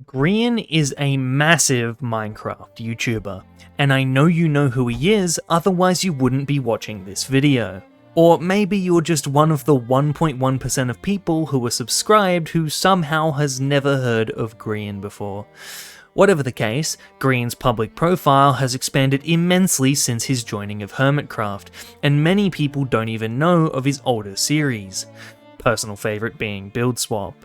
Grian is a massive Minecraft YouTuber, and I know you know who he is, otherwise you wouldn't be watching this video. Or maybe you're just one of the 1.1% of people who are subscribed who somehow has never heard of Grian before. Whatever the case, Grian's public profile has expanded immensely since his joining of Hermitcraft, and many people don't even know of his older series, personal favourite being buildswap.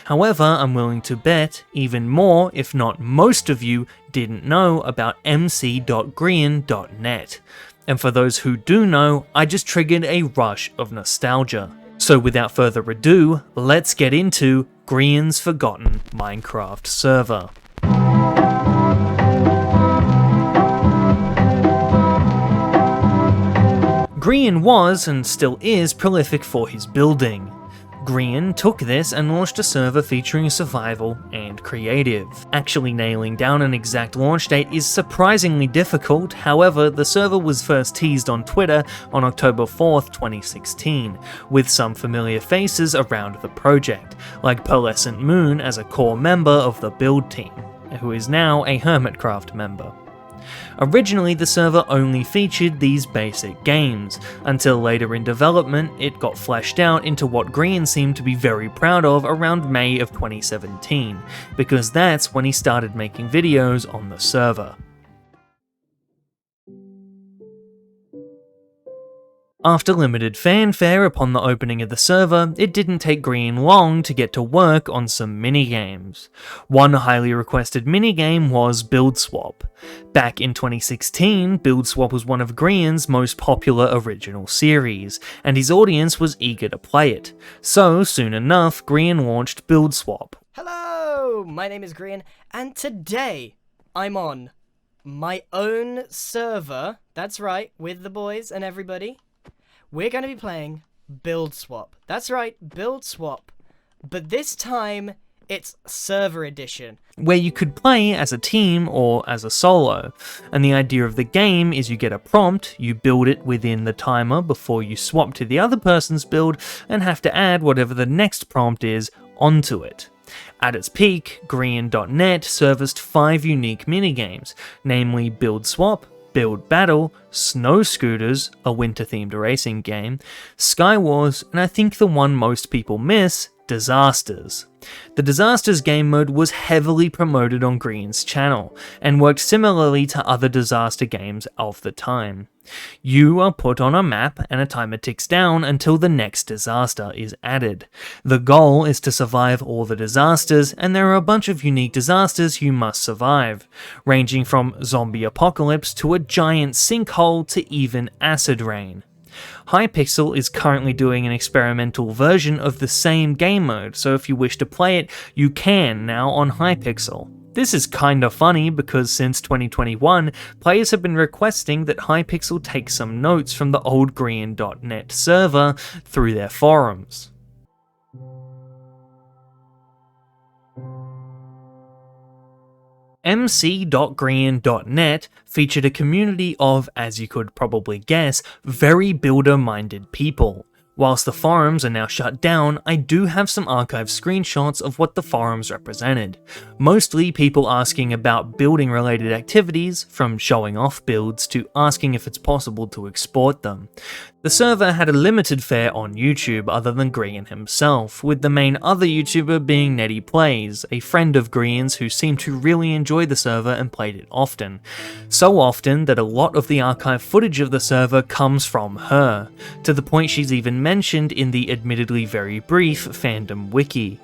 However, I'm willing to bet even more, if not most of you, didn't know about mc.grian.net. And for those who do know, I just triggered a rush of nostalgia. So without further ado, let's get into Grian's Forgotten Minecraft server. Grian was, and still is, prolific for his building. Grian took this and launched a server featuring survival and creative. Actually nailing down an exact launch date is surprisingly difficult, however the server was first teased on Twitter on October 4th, 2016, with some familiar faces around the project, like Pearlescent Moon as a core member of the build team, who is now a Hermitcraft member. Originally, the server only featured these basic games, until later in development it got fleshed out into what Grian seemed to be very proud of around May of 2017, because that's when he started making videos on the server. After limited fanfare upon the opening of the server, it didn't take Grian long to get to work on some minigames. One highly requested minigame was buildswap. Back in 2016, buildswap was one of Grian's most popular original series, and his audience was eager to play it. So, soon enough, Grian launched buildswap. Hello, my name is Grian, and today I'm on my own server, that's right, with the boys and everybody. We're going to be playing buildswap. That's right, buildswap. But this time, it's server edition, where you could play as a team or as a solo. And the idea of the game is you get a prompt, you build it within the timer before you swap to the other person's build, and have to add whatever the next prompt is onto it. At its peak, Grian.net serviced 5 unique minigames, namely buildswap, Build Battle, Snow Scooters, a winter-themed racing game, Sky Wars, and I think the one most people miss, Disasters. The Disasters game mode was heavily promoted on Grian's channel, and worked similarly to other disaster games of the time. You are put on a map and a timer ticks down until the next disaster is added. The goal is to survive all the disasters, and there are a bunch of unique disasters you must survive, ranging from zombie apocalypse to a giant sinkhole to even acid rain. Hypixel is currently doing an experimental version of the same game mode, so if you wish to play it, you can now on Hypixel. This is kinda funny because since 2021, players have been requesting that Hypixel take some notes from the old Grian.net server through their forums. mc.grian.net featured a community of, as you could probably guess, very builder-minded people. Whilst the forums are now shut down, I do have some archived screenshots of what the forums represented. Mostly people asking about building related activities, from showing off builds to asking if it's possible to export them. The server had a limited fare on YouTube other than Grian himself, with the main other YouTuber being Netty Plays, a friend of Grian's who seemed to really enjoy the server and played it often. So often that a lot of the archive footage of the server comes from her, to the point she's even mentioned in the admittedly very brief fandom wiki.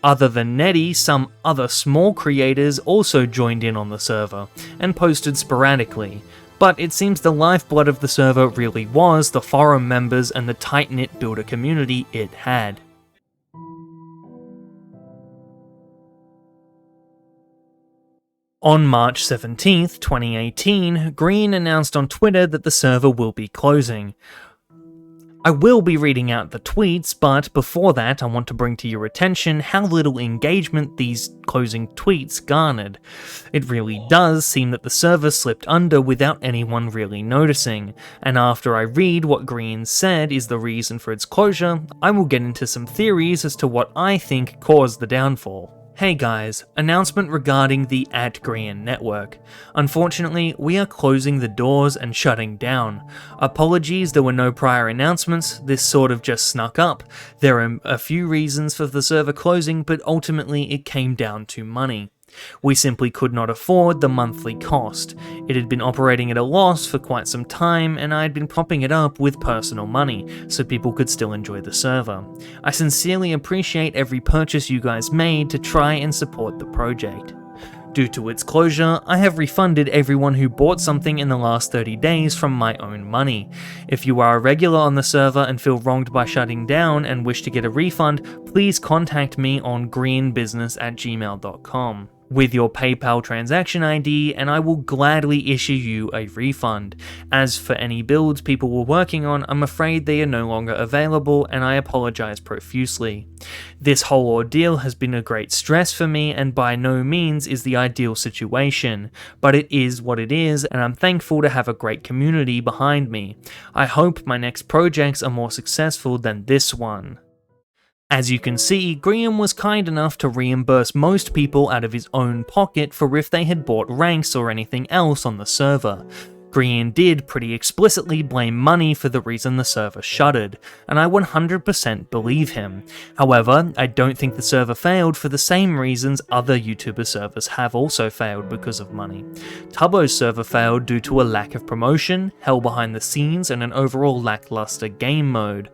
Other than Netty, some other small creators also joined in on the server, and posted sporadically, but it seems the lifeblood of the server really was the forum members and the tight-knit builder community it had. On March 17th, 2018, Grian announced on Twitter that the server will be closing. I will be reading out the tweets, but before that I want to bring to your attention how little engagement these closing tweets garnered. It really does seem that the server slipped under without anyone really noticing, and after I read what Grian said is the reason for its closure, I will get into some theories as to what I think caused the downfall. Hey guys, announcement regarding the @Grian network. Unfortunately, we are closing the doors and shutting down. Apologies, there were no prior announcements, this sort of just snuck up. There are a few reasons for the server closing, but ultimately it came down to money. We simply could not afford the monthly cost. It had been operating at a loss for quite some time, and I had been propping it up with personal money, so people could still enjoy the server. I sincerely appreciate every purchase you guys made to try and support the project. Due to its closure, I have refunded everyone who bought something in the last 30 days from my own money. If you are a regular on the server and feel wronged by shutting down and wish to get a refund, please contact me on grianbusiness@gmail.com with your PayPal transaction ID, and I will gladly issue you a refund. As for any builds people were working on, I'm afraid they are no longer available, and I apologize profusely. This whole ordeal has been a great stress for me, and by no means is the ideal situation, but it is what it is, and I'm thankful to have a great community behind me. I hope my next projects are more successful than this one. As you can see, Grian was kind enough to reimburse most people out of his own pocket for if they had bought ranks or anything else on the server. Grian did pretty explicitly blame money for the reason the server shuttered, and I 100% believe him. However, I don't think the server failed for the same reasons other YouTuber servers have also failed because of money. Tubbo's server failed due to a lack of promotion, hell behind the scenes, and an overall lackluster game mode.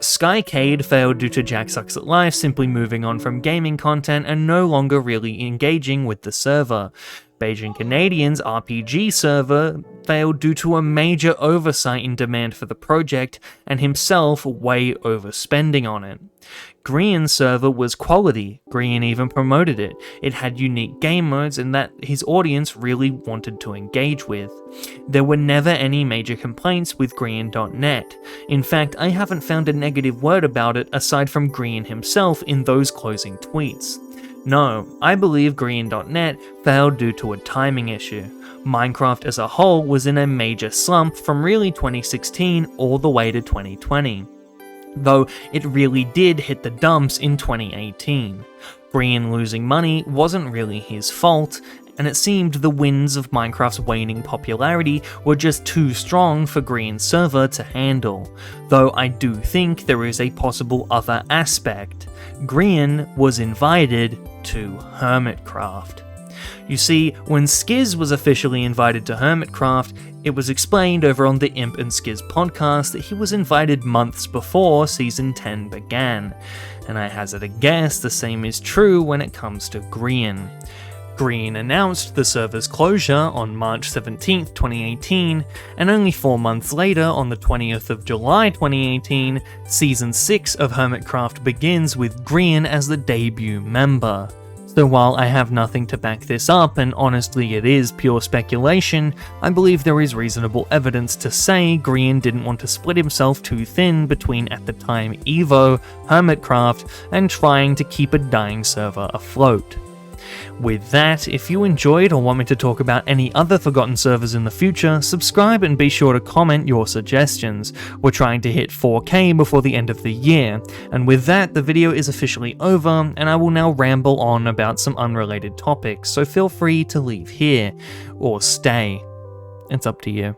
Skycade failed due to Jack Sucks at Life simply moving on from gaming content and no longer really engaging with the server. Beijing Canadian's RPG server failed due to a major oversight in demand for the project and himself way overspending on it. Grian's server was quality, Grian even promoted it. It had unique game modes and that his audience really wanted to engage with. There were never any major complaints with Grian.net. In fact, I haven't found a negative word about it aside from Grian himself in those closing tweets. No, I believe Grian.net failed due to a timing issue. Minecraft as a whole was in a major slump from really 2016 all the way to 2020. Though it really did hit the dumps in 2018. Grian losing money wasn't really his fault, and it seemed the winds of Minecraft's waning popularity were just too strong for Grian's server to handle. Though I do think there is a possible other aspect. Grian was invited to Hermitcraft. You see, when Skiz was officially invited to Hermitcraft, it was explained over on the Imp and Skiz podcast that he was invited months before Season 10 began, and I hazard a guess the same is true when it comes to Grian. Grian announced the server's closure on March 17, 2018, and only 4 months later, on the 20th of July 2018, Season 6 of Hermitcraft begins with Grian as the debut member. So while I have nothing to back this up, and honestly it is pure speculation, I believe there is reasonable evidence to say Grian didn't want to split himself too thin between at the time Evo, Hermitcraft, and trying to keep a dying server afloat. With that, if you enjoyed or want me to talk about any other forgotten servers in the future, subscribe and be sure to comment your suggestions. We're trying to hit 4K before the end of the year, and with that the video is officially over and I will now ramble on about some unrelated topics, so feel free to leave here, or stay. It's up to you.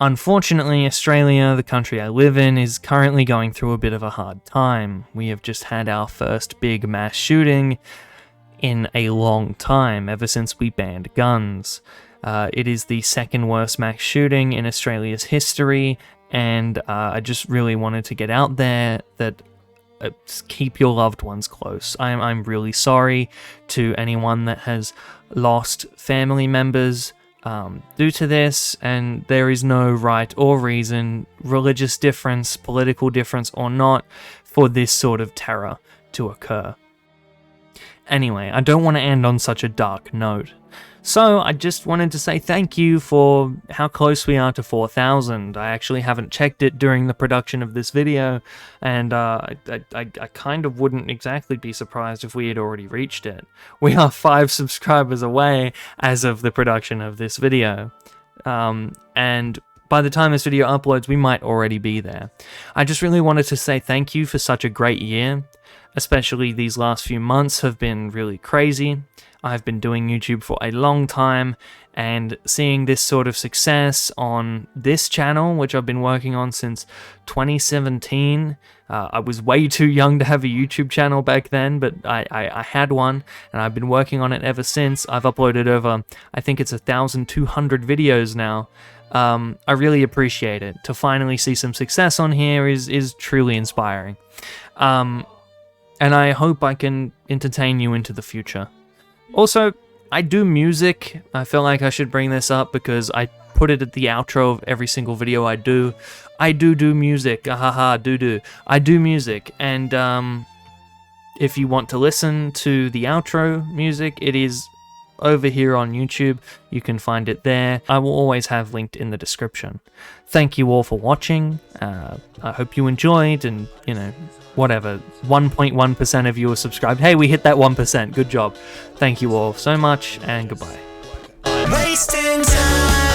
Unfortunately, Australia, the country I live in, is currently going through a bit of a hard time. We have just had our first big mass shooting in a long time, ever since we banned guns. It is the second worst mass shooting in Australia's history, and I just really wanted to get out there that keep your loved ones close. I'm really sorry to anyone that has lost family members due to this, and there is no right or reason, religious difference, political difference or not, for this sort of terror to occur. Anyway, I don't want to end on such a dark note. So I just wanted to say thank you for how close we are to 4,000. I actually haven't checked it during the production of this video, and I kind of wouldn't exactly be surprised if we had already reached it. We are 5 subscribers away as of the production of this video, and by the time this video uploads, we might already be there. I just really wanted to say thank you for such a great year. especially these last few months have been really crazy. I've been doing YouTube for a long time, and seeing this sort of success on this channel, which I've been working on since 2017. I was way too young to have a YouTube channel back then, but I had one, and I've been working on it ever since. I've uploaded over, I think it's 1,200 videos now. I really appreciate it. To finally see some success on here is truly inspiring. And I hope I can entertain you into the future. Also, I do music. I feel like I should bring this up because I put it at the outro of every single video I do. I do music. Ahaha, do. I do music, and if you want to listen to the outro music, it is over here on YouTube. You can find it there. I will always have linked in the description. Thank you all for watching. I hope you enjoyed, and you know, whatever, 1.1% of you are subscribed. Hey, we hit that 1%. Good job. Thank you all so much, and goodbye. Wasting time.